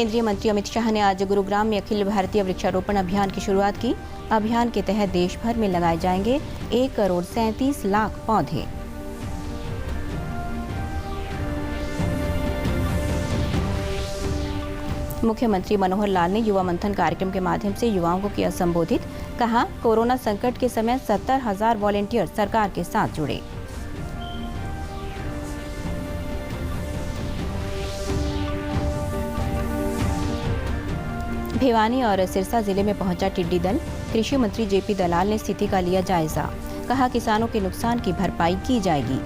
केंद्रीय मंत्री अमित शाह ने आज गुरुग्राम में अखिल भारतीय वृक्षारोपण अभियान की शुरुआत की। अभियान के तहत देश भर में लगाए जाएंगे 1,37,00,000 पौधे। मुख्यमंत्री मनोहर लाल ने युवा मंथन कार्यक्रम के माध्यम से युवाओं को किया संबोधित। कहा, कोरोना संकट के समय 70,000 वॉलंटियर सरकार के साथ जुड़े। भिवानी और सिरसा जिले में पहुंचा टिड्डी दल। कृषि मंत्री जेपी दलाल ने स्थिति का लिया जायजा। कहा, किसानों के नुकसान की भरपाई की जाएगी।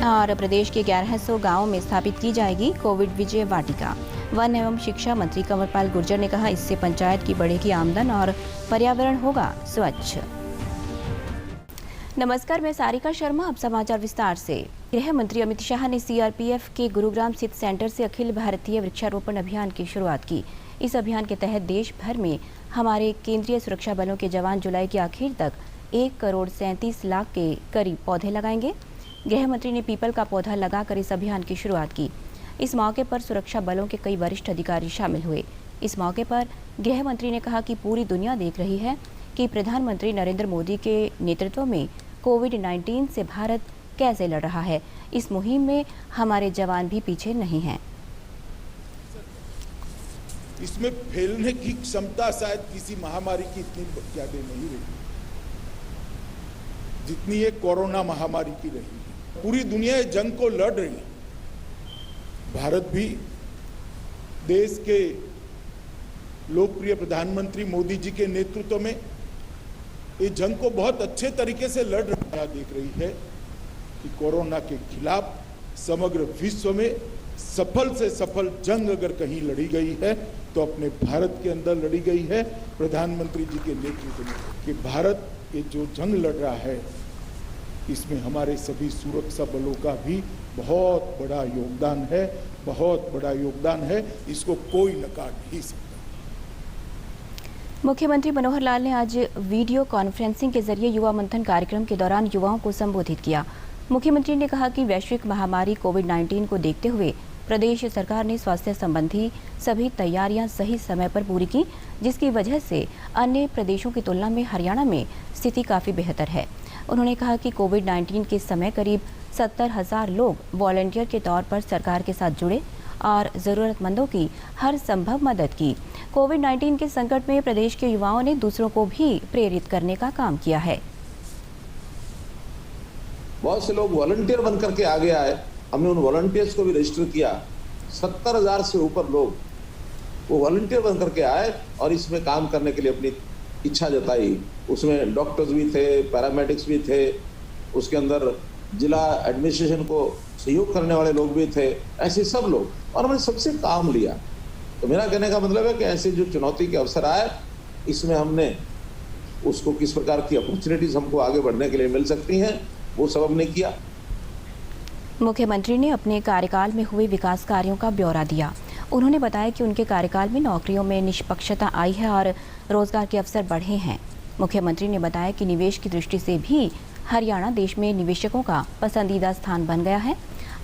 और प्रदेश के 1100 गांवों में स्थापित की जाएगी कोविड विजय वाटिका। वन एवं शिक्षा मंत्री कंवरपाल गुर्जर ने कहा, इससे पंचायत की बढ़ेगी आमदन और पर्यावरण होगा स्वच्छ। नमस्कार, मैं सारिका शर्मा। अब समाचार विस्तार से। गृह मंत्री अमित शाह ने सीआरपीएफ के गुरुग्राम स्थित सेंटर से अखिल भारतीय वृक्षारोपण अभियान की शुरुआत की। इस अभियान के तहत देश भर में हमारे केंद्रीय सुरक्षा बलों के जवान जुलाई के आखिर तक 1,37,00,000 के करीब पौधे लगाएंगे। गृह मंत्री ने पीपल का पौधा लगाकर इस अभियान की शुरुआत की। इस मौके पर सुरक्षा बलों के कई वरिष्ठ अधिकारी शामिल हुए। इस मौके पर गृह मंत्री ने कहा कि पूरी दुनिया देख रही है कि प्रधानमंत्री नरेंद्र मोदी के नेतृत्व में कोविड-19 से भारत कैसे लड़ रहा है। इस मुहिम में हमारे जवान भी पीछे नहीं हैं। इसमें फैलने की क्षमता शायद किसी महामारी की इतनी ज्यादा नहीं रही जितनी ये कोरोना महामारी की रही है। पूरी दुनिया इस जंग को लड़ रही है। भारत भी देश के लोकप्रिय प्रधानमंत्री मोदी जी के नेतृत्व में इस जंग को बहुत अच्छे तरीके से लड़ रहा देख रही है कि कोरोना के खिलाफ समग्र विश्व में सफल से सफल जंग अगर कहीं लड़ी गई है तो अपने भारत के अंदर लड़ी गई है प्रधानमंत्री जी के नेतृत्व में। कि भारत ये जो जंग लड़ रहा है इसमें हमारे सभी सुरक्षा बलों का भी बहुत बड़ा योगदान है, बहुत बड़ा योगदान है। इसको कोई नकार नहीं सकता। मुख्यमंत्री मनोहर लाल ने आज वीडियो कॉन्फ्रेंसिंग के जरिए युवा मंथन कार्यक्रम के दौरान युवाओं को संबोधित किया। मुख्यमंत्री ने कहा कि वैश्विक महामारी कोविड-19 को देखते हुए प्रदेश सरकार ने स्वास्थ्य संबंधी सभी तैयारियां सही समय पर पूरी की, जिसकी वजह से अन्य प्रदेशों की तुलना में हरियाणा में स्थिति काफ़ी बेहतर है। उन्होंने कहा कि कोविड-19 के समय करीब 70,000 लोग वॉलंटियर के तौर पर सरकार के साथ जुड़े और ज़रूरतमंदों की हर संभव मदद की। कोविड-19 के संकट में प्रदेश के युवाओं ने दूसरों को भी प्रेरित करने का काम किया है। बहुत से लोग वॉलंटियर बनकर के आगे आए। हमने उन वॉलंटियर्स को भी रजिस्टर किया। 70,000 से ऊपर लोग वो वॉलंटियर बनकर के आए और इसमें काम करने के लिए अपनी इच्छा जताई। उसमें डॉक्टर्स भी थे, पैरामेडिक्स भी थे, उसके अंदर जिला एडमिनिस्ट्रेशन को सहयोग करने वाले लोग भी थे, ऐसे सब लोग, और हमने सबसे काम लिया। तो मेरा कहने का मतलब है कि ऐसे जो चुनौती के अवसर आए इसमें हमने उसको किस प्रकार की अपॉर्चुनिटीज हमको आगे बढ़ने के लिए मिल सकती हैं वो सब हमने किया। मुख्यमंत्री ने अपने कार्यकाल में हुए विकास कार्यों का ब्यौरा दिया। उन्होंने बताया कि उनके कार्यकाल में नौकरियों में निष्पक्षता आई है और रोजगार के अवसर बढ़े हैं। मुख्यमंत्री ने बताया कि निवेश की दृष्टि से भी हरियाणा देश में निवेशकों का पसंदीदा स्थान बन गया है।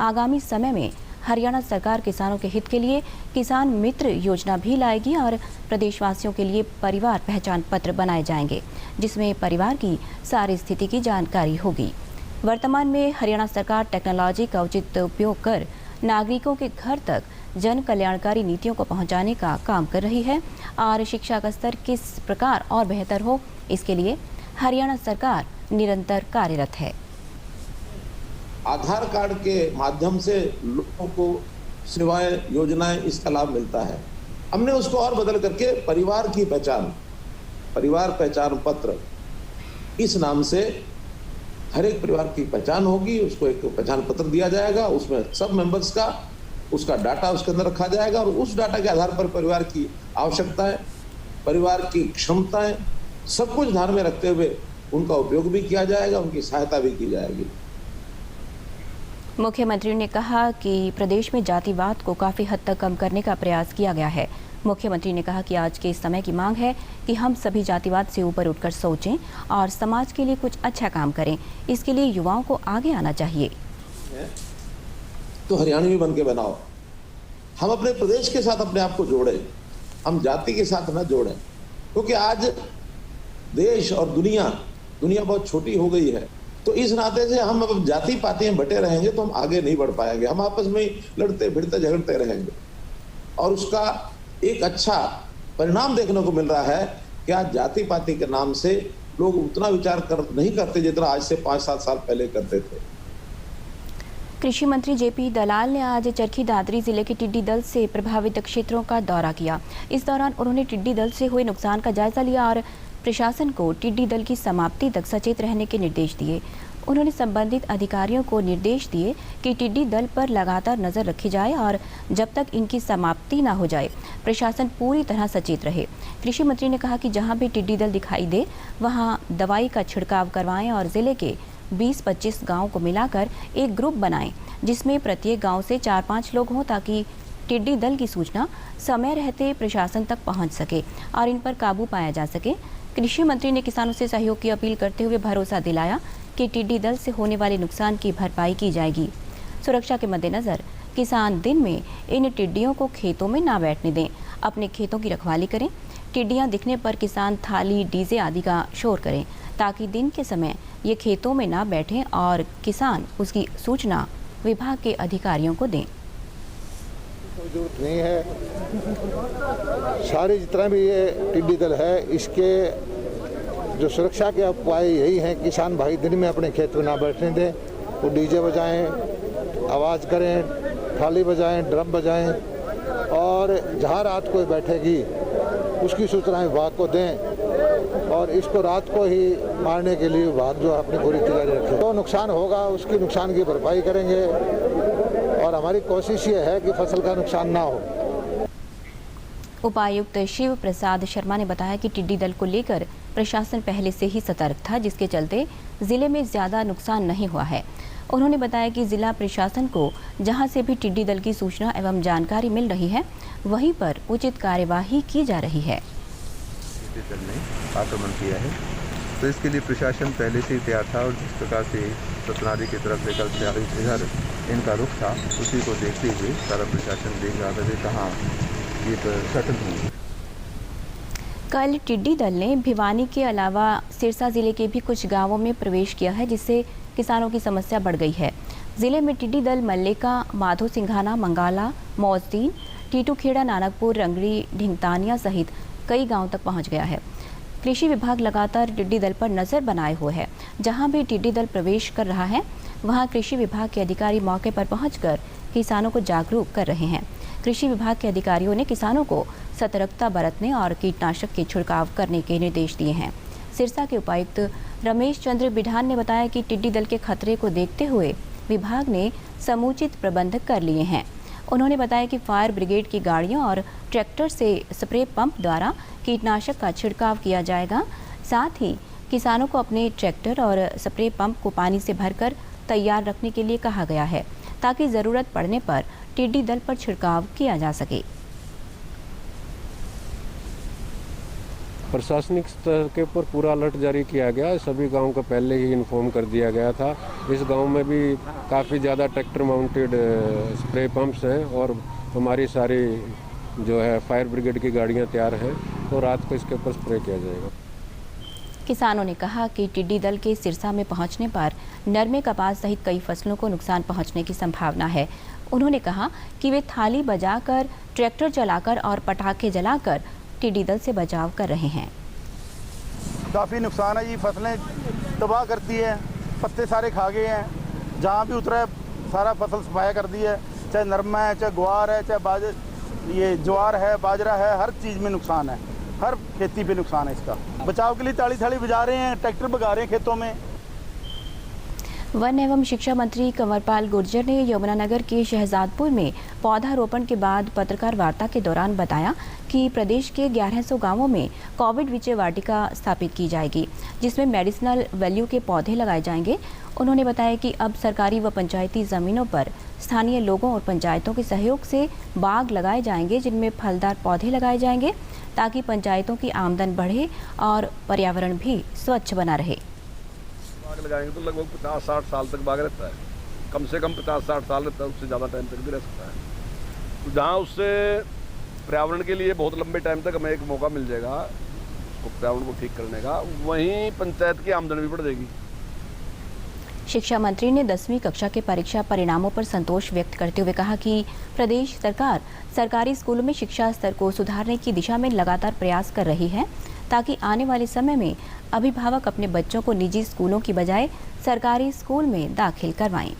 आगामी समय में हरियाणा सरकार किसानों के हित के लिए किसान मित्र योजना भी लाएगी और प्रदेशवासियों के लिए परिवार पहचान पत्र बनाए जाएंगे, जिसमें परिवार की सारी स्थिति की जानकारी होगी। वर्तमान में हरियाणा सरकार टेक्नोलॉजी का उचित उपयोग कर नागरिकों के घर तक जन कल्याणकारी नीतियों को पहुंचाने का काम कर रही है और शिक्षा का स्तर किस प्रकार और बेहतर हो, इसके लिए हरियाणा सरकार निरंतर कार्यरत है। आधार कार्ड के माध्यम से लोगों को सेवाएं, योजनाएं, इसका लाभ मिलता है। हमने उसको और बदल करके परिवार की पहचान, परिवार पहचान पत्र, इस नाम से हर एक परिवार की पहचान होगी। उसको एक पहचान पत्र दिया जाएगा, उसमें सब मेंबर्स का उसका डाटा उसके अंदर रखा जाएगा और उस डाटा के आधार पर परिवार की आवश्यकताएं, परिवार की क्षमताएं, सब कुछ ध्यान में रखते हुए उनका उपयोग भी किया जाएगा, उनकी सहायता भी की जाएगी। मुख्यमंत्री ने कहा कि प्रदेश में जातिवाद को काफी हद तक कम करने का प्रयास किया गया है। मुख्यमंत्री ने कहा कि आज के इस समय की मांग है कि हम सभी जातिवाद से ऊपर उठकर सोचें और समाज के लिए कुछ अच्छा काम करें। इसके लिए युवाओं को आगे आना चाहिए। तो हरियाणवी बन के बनाओ। हम अपने प्रदेश के साथ अपने आप को जोड़ें, हम जाति के साथ न जोड़ें, क्योंकि आज देश और दुनिया बहुत छोटी हो गई है। तो इस नाते से हम अब जाति पाति में बटे रहेंगे तो हम आगे नहीं बढ़ पाएंगे। हम आपस में लड़ते भिड़ते झगड़ते रहेंगे और उसका एक अच्छा परिणाम देखने को मिल रहा है कि आज जाति पाति के नाम से लोग उतना विचार नहीं करते जितना आज से 5-7 साल पहले करते थे। कृषि मंत्री जेपी दलाल ने आज चरखी दादरी जिले के टिड्डी दल से प्रभावित क्षेत्रों का दौरा किया। इस दौरान उन्होंने टिड्डी दल से हुए नुकसान का जायजा लिया और प्रशासन को टिड्डी दल की समाप्ति तक सचेत रहने के निर्देश दिए। उन्होंने संबंधित अधिकारियों को निर्देश दिए कि टिड्डी दल पर लगातार नजर रखी जाए और जब तक इनकी समाप्ति न हो जाए प्रशासन पूरी तरह सचेत रहे। कृषि मंत्री ने कहा कि जहां भी टिड्डी दल दिखाई दे वहां दवाई का छिड़काव करवाएं और जिले के 20-25 गाँव को मिलाकर एक ग्रुप बनाएं जिसमें प्रत्येक गाँव से 4-5 लोग हों ताकि टिड्डी दल की सूचना समय रहते प्रशासन तक पहुँच सके और इन पर काबू पाया जा सके। कृषि मंत्री ने किसानों से सहयोग की अपील करते हुए भरोसा दिलाया कि टिड्डी दल से होने वाले नुकसान की भरपाई की जाएगी। सुरक्षा के मद्देनजर किसान दिन में इन टिड्डियों को खेतों में ना बैठने दें, अपने खेतों की रखवाली करें। टिड्डियां दिखने पर किसान थाली, डीजे आदि का शोर करें ताकि दिन के समय ये खेतों में ना बैठें और किसान उसकी सूचना विभाग के अधिकारियों को दें। जरूरत नहीं है, सारे जितना भी ये टिड्डी दल है इसके जो सुरक्षा के उपाय यही हैं, किसान भाई दिन में अपने खेत में ना बैठने दें। वो डीजे बजाएं, आवाज़ करें, थाली बजाएं, ड्रम बजाएं और जहाँ रात को बैठेगी उसकी सूचना विभाग को दें और इसको रात को ही मारने के लिए विभाग जो अपनी पूरी तैयारी रखे। तो नुकसान होगा उसकी नुकसान की भरपाई करेंगे और हमारी कोशिश ये है कि फसल का नुकसान ना हो। उपायुक्त शिव प्रसाद शर्मा ने बताया कि टिड्डी दल को लेकर प्रशासन पहले से ही सतर्क था, जिसके चलते जिले में ज्यादा नुकसान नहीं हुआ है। उन्होंने बताया कि जिला प्रशासन को जहां से भी टिड्डी दल की सूचना एवं जानकारी मिल रही है वहीं पर उचित कार्यवाही की जा रही है। टिड्डी दल ने आक्रमण किया है तो इसके लिए प्रशासन पहले से ही तैयार था और जिस प्रकार से सतनारी की तरफ लेकर इधर इनका रुख था उसी को देखते हुए सारा प्रशासन देख रहा था कि कहाँ ये सेटल हुई। कल टिड्डी दल ने भिवानी के अलावा सिरसा जिले के भी कुछ गांवों में प्रवेश किया है, जिससे किसानों की समस्या बढ़ गई है। जिले में टिड्डी दल मल्लिका, माधो सिंघाना, मंगाला, मौजदीन, टीटूखेड़ा, नानकपुर, रंगड़ी, ढिंगतानिया सहित कई गाँव तक पहुँच गया है। कृषि विभाग लगातार टिड्डी दल पर नजर बनाए हुए है। जहां भी टिड्डी दल प्रवेश कर रहा है वहां कृषि विभाग के अधिकारी मौके पर पहुंचकर किसानों को जागरूक कर रहे हैं। कृषि विभाग के अधिकारियों ने किसानों को सतर्कता बरतने और कीटनाशक के छिड़काव करने के निर्देश दिए हैं। सिरसा के उपायुक्त रमेश चंद्र बिढ़ान ने बताया कि टिड्डी दल के खतरे को देखते हुए विभाग ने समुचित प्रबंध कर लिए हैं। उन्होंने बताया कि फायर ब्रिगेड की गाड़ियों और ट्रैक्टर से स्प्रे पंप द्वारा कीटनाशक का छिड़काव किया जाएगा। साथ ही किसानों को अपने ट्रैक्टर और स्प्रे पंप को पानी से भरकर तैयार रखने के लिए कहा गया है ताकि ज़रूरत पड़ने पर टिड्डी दल पर छिड़काव किया जा सके। प्रशासनिक स्तर के ऊपर पूरा अलर्ट जारी किया गया। सभी गांव को पहले ही इन्फॉर्म कर दिया गया था। इस गांव में भी काफ़ी ज़्यादा ट्रैक्टर माउंटेड स्प्रे पंप्स हैं और हमारी सारी जो है फायर ब्रिगेड की गाड़ियां तैयार हैं तो रात को इसके ऊपर स्प्रे किया जाएगा। किसानों ने कहा कि टिड्डी दल के सिरसा में पहुंचने पर नरमे, कपास सहित कई फसलों को नुकसान पहुंचने की संभावना है। उन्होंने कहा कि वे थाली बजाकर, ट्रैक्टर चलाकर और पटाखे जलाकर टिड्डी दल से बचाव कर रहे हैं। काफ़ी नुकसान है जी, फसलें तबाह करती है, पत्ते सारे खा गए हैं। जहाँ भी उतरा है सारा फसल सफाया कर दी है, चाहे नरमा है, चाहे ग्वार है, चाहे ये ज्वार है, बाजरा है, हर चीज़ में नुकसान है, हर खेती पे नुकसान है। इसका बचाव के लिए ताली थाली बजा रहे हैं, ट्रैक्टर भगा रहे हैं खेतों में। वन एवं शिक्षा मंत्री कंवरपाल गुर्जर ने यमुनानगर के शहजादपुर में पौधारोपण के बाद पत्रकार वार्ता के दौरान बताया कि प्रदेश के 1100 गांवों में कोविड विजय वाटिका स्थापित की जाएगी, जिसमें मेडिसिनल वैल्यू के पौधे लगाए जाएंगे। उन्होंने बताया कि अब सरकारी व पंचायती जमीनों पर स्थानीय लोगों और पंचायतों के सहयोग से बाग लगाए जाएंगे, जिनमें फलदार पौधे लगाए जाएंगे ताकि पंचायतों की आमदन बढ़े और पर्यावरण भी स्वच्छ बना रहे। बाग लगाएंगे तो लगभग 50-60 साल तक बाग रहता है, कम से कम 50-60 साल रहता है, उससे ज़्यादा टाइम तक भी रह सकता है। तो जहाँ उससे पर्यावरण के लिए बहुत लंबे टाइम तक हमें एक मौका मिल जाएगा उसको पर्यावरण को ठीक करने का, वहीं पंचायत की आमदनी भी बढ़ जाएगी। शिक्षा मंत्री ने 10वीं कक्षा के परीक्षा परिणामों पर संतोष व्यक्त करते हुए कहा कि प्रदेश सरकार सरकारी स्कूलों में शिक्षा स्तर को सुधारने की दिशा में लगातार प्रयास कर रही है, ताकि आने वाले समय में अभिभावक अपने बच्चों को निजी स्कूलों की बजाय सरकारी स्कूल में दाखिल करवाएं।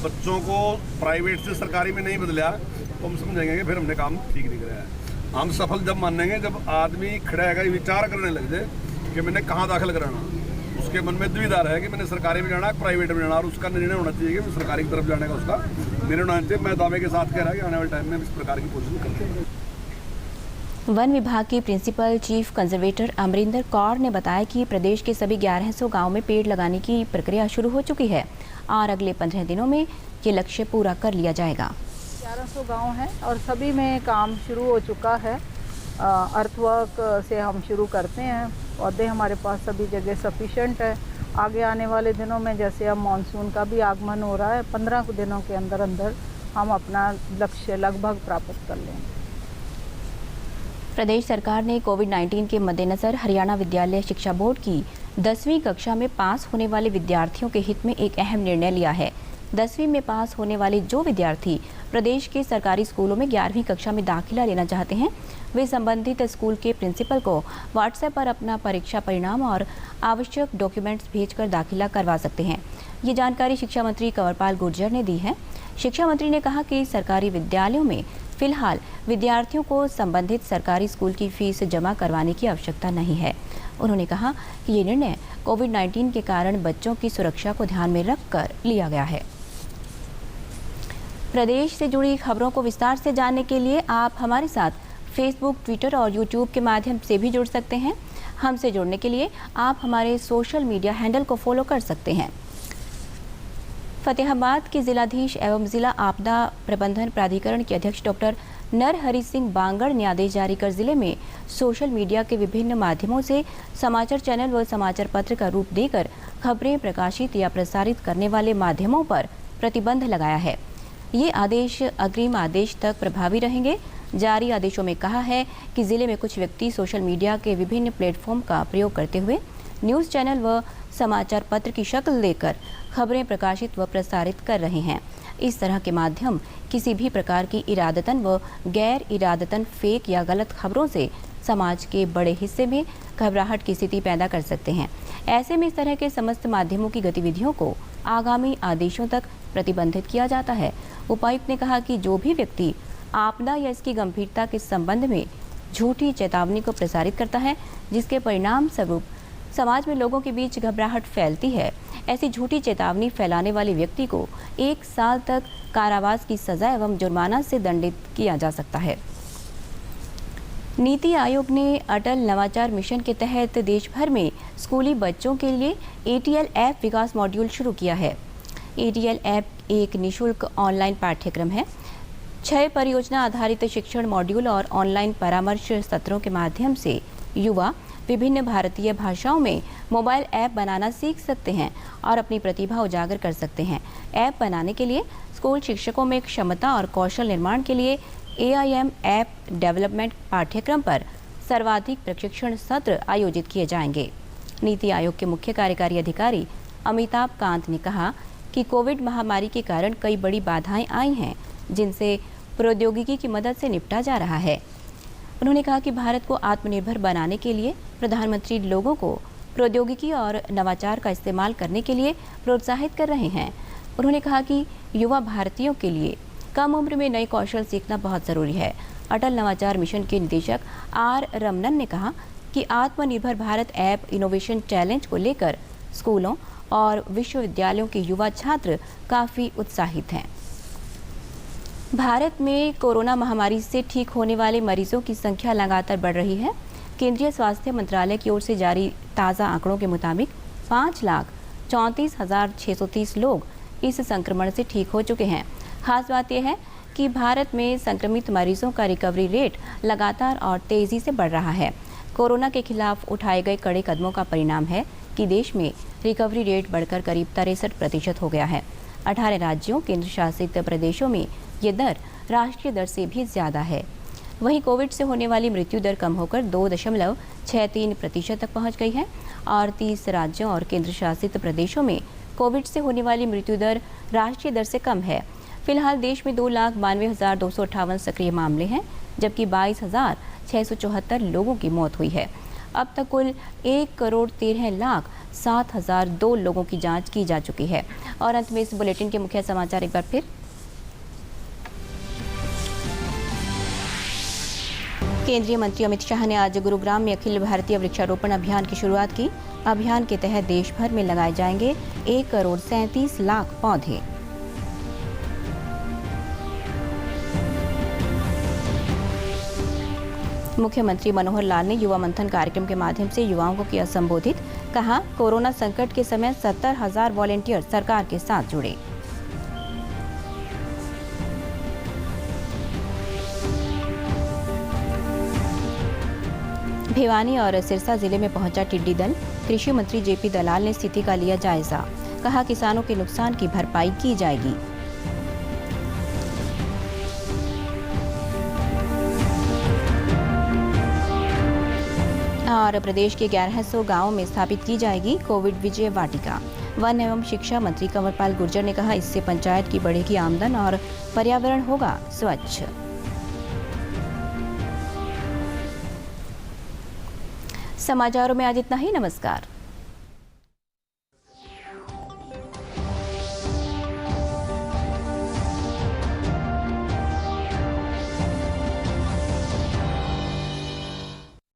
बच्चों को प्राइवेट से सरकारी में नहीं बदला तो हम समझेंगे कि फिर हमने काम ठीक नहीं कराया है। हम सफल जब मानेंगे जब आदमी खड़ा है विचार करने लग जाए कि मैंने कहाँ दाखिल कराना, उसके मन में दुविधा है कि मैंने सरकारी में जाना है प्राइवेट में जाना, और उसका निर्णय होना चाहिए कि सरकारी की तरफ जाने का उसका निर्णय होना चाहिए। मैं दावे के साथ कह रहा कि आने वाले टाइम में इस प्रकार की पोजीशन करते। वन विभाग के principal chief conservator Amarinder Kaur ने बताया कि प्रदेश के सभी 1100 गांवों में पेड़ लगाने की प्रक्रिया शुरू हो चुकी है और अगले 15 दिनों में ये लक्ष्य पूरा कर लिया जाएगा। 1100 गांव हैं और सभी में काम शुरू हो चुका है। अर्थवर्क से हम शुरू करते हैं, पौधे हमारे पास सभी जगह सफिशेंट है। आगे आने वाले दिनों में जैसे अब मानसून का भी आगमन हो रहा है, 15 दिनों के अंदर अंदर हम अपना लक्ष्य लगभग प्राप्त कर लेंगे। प्रदेश सरकार ने कोविड-19 के मद्देनजर हरियाणा विद्यालय शिक्षा बोर्ड की 10वीं कक्षा में पास होने वाले विद्यार्थियों के हित में एक अहम निर्णय लिया है। 10वीं में पास होने वाले जो विद्यार्थी प्रदेश के सरकारी स्कूलों में 11वीं कक्षा में दाखिला लेना चाहते हैं, वे संबंधित स्कूल के प्रिंसिपल को व्हाट्सएप पर अपना परीक्षा परिणाम और आवश्यक डॉक्यूमेंट्स भेजकर दाखिला करवा सकते हैं। ये जानकारी शिक्षा मंत्री कंवरपाल गुर्जर ने दी है। शिक्षा मंत्री ने कहा कि सरकारी विद्यालयों में फिलहाल विद्यार्थियों को संबंधित सरकारी स्कूल की फीस जमा करवाने की आवश्यकता नहीं है। उन्होंने कहा कि ये निर्णय कोविड-19 के कारण बच्चों की सुरक्षा को ध्यान में रखकर लिया गया है। प्रदेश से जुड़ी खबरों को विस्तार से जानने के लिए आप हमारे साथ फेसबुक, ट्विटर और यूट्यूब के माध्यम से भी जुड़ सकते हैं। हमसे जुड़ने के लिए आप हमारे सोशल मीडिया हैंडल को फॉलो कर सकते हैं। फतेहाबाद के जिलाधीश एवं जिला आपदा प्रबंधन प्राधिकरण के अध्यक्ष डॉक्टर नरहरि सिंह बांगड़ ने आदेश जारी कर जिले में सोशल मीडिया के विभिन्न माध्यमों से समाचार चैनल व समाचार पत्र का रूप देकर खबरें प्रकाशित या प्रसारित करने वाले माध्यमों पर प्रतिबंध लगाया है। ये आदेश अग्रिम आदेश तक प्रभावी रहेंगे। जारी आदेशों में कहा है कि जिले में कुछ व्यक्ति सोशल मीडिया के विभिन्न प्लेटफॉर्म का प्रयोग करते हुए न्यूज़ चैनल व समाचार पत्र की शक्ल देकर खबरें प्रकाशित व प्रसारित कर रहे हैं। इस तरह के माध्यम किसी भी प्रकार की इरादतन व गैर इरादतन फेक या गलत खबरों से समाज के बड़े हिस्से में घबराहट की स्थिति पैदा कर सकते हैं। ऐसे में इस तरह के समस्त माध्यमों की गतिविधियों को आगामी आदेशों तक प्रतिबंधित किया जाता है। उपायुक्त ने कहा कि जो भी व्यक्ति आपदा या इसकी गंभीरता के संबंध में झूठी चेतावनी को प्रसारित करता है, जिसके परिणाम स्वरूप समाज में लोगों के बीच घबराहट फैलती है, ऐसी झूठी चेतावनी फैलाने वाले व्यक्ति को 1 साल तक कारावास की सजा एवं जुर्माना से दंडित किया जा सकता है। नीति आयोग ने अटल नवाचार मिशन के तहत देश भर में स्कूली बच्चों के लिए ATL ऐप विकास मॉड्यूल शुरू किया है। ATL ऐप एक निःशुल्क ऑनलाइन पाठ्यक्रम है। 6 परियोजना आधारित शिक्षण मॉड्यूल और ऑनलाइन परामर्श सत्रों के माध्यम से युवा विभिन्न भारतीय भाषाओं में मोबाइल ऐप बनाना सीख सकते हैं और अपनी प्रतिभा उजागर कर सकते हैं। ऐप बनाने के लिए स्कूल शिक्षकों में क्षमता और कौशल निर्माण के लिए AIM ऐप डेवलपमेंट पाठ्यक्रम पर सर्वाधिक प्रशिक्षण सत्र आयोजित किए जाएंगे। नीति आयोग के मुख्य कार्यकारी अधिकारी अमिताभ कांत ने कहा कि कोविड महामारी के कारण कई बड़ी बाधाएं आई हैं, जिनसे प्रौद्योगिकी की मदद से निपटा जा रहा है। उन्होंने कहा कि भारत को आत्मनिर्भर बनाने के लिए प्रधानमंत्री लोगों को प्रौद्योगिकी और नवाचार का इस्तेमाल करने के लिए प्रोत्साहित कर रहे हैं। उन्होंने कहा कि युवा भारतीयों के लिए कम उम्र में नए कौशल सीखना बहुत ज़रूरी है। अटल नवाचार मिशन के निदेशक R रमनन ने कहा कि आत्मनिर्भर भारत ऐप इनोवेशन चैलेंज को लेकर स्कूलों और विश्वविद्यालयों के युवा छात्र काफ़ी उत्साहित हैं। भारत में कोरोना महामारी से ठीक होने वाले मरीजों की संख्या लगातार बढ़ रही है। केंद्रीय स्वास्थ्य मंत्रालय की ओर से जारी ताज़ा आंकड़ों के मुताबिक 5,34,630 लोग इस संक्रमण से ठीक हो चुके हैं। खास बात यह है कि भारत में संक्रमित मरीजों का रिकवरी रेट लगातार और तेज़ी से बढ़ रहा है। कोरोना के खिलाफ उठाए गए कड़े कदमों का परिणाम है कि देश में रिकवरी रेट बढ़कर करीब 63% हो गया है। 18 राज्यों केंद्र शासित प्रदेशों में ये दर राष्ट्रीय दर से भी ज़्यादा है। वहीं कोविड से होने वाली मृत्यु दर कम होकर 2.63% तक पहुंच गई है और 30 राज्यों और केंद्र शासित प्रदेशों में कोविड से होने वाली मृत्यु दर राष्ट्रीय दर से कम है। फिलहाल देश में 2,92,258 सक्रिय मामले हैं, जबकि 22,674 लोगों की मौत हुई है। अब तक कुल 1,13,07,002 लोगों की जांच की जा चुकी है। और अंत में इस बुलेटिन के मुख्य समाचार एक बार फिर। केंद्रीय मंत्री अमित शाह ने आज गुरुग्राम में अखिल भारतीय वृक्षारोपण अभियान की शुरुआत की। अभियान के तहत देश भर में लगाए जाएंगे 1,37,00,000 पौधे। मुख्यमंत्री मनोहर लाल ने युवा मंथन कार्यक्रम के माध्यम से युवाओं को किया संबोधित। कहा, कोरोना संकट के समय 70,000 वॉलंटियर सरकार के साथ जुड़े। भिवानी और सिरसा जिले में पहुंचा टिड्डी दल। कृषि मंत्री जेपी दलाल ने स्थिति का लिया जायजा। कहा, किसानों के नुकसान की भरपाई की जाएगी। और प्रदेश के 1100 गांवों में स्थापित की जाएगी कोविड विजय वाटिका। वन एवं शिक्षा मंत्री कंवरपाल गुर्जर ने कहा, इससे पंचायत की बढ़ेगी आमदन और पर्यावरण होगा स्वच्छ। समाचारों में आज इतना ही। नमस्कार।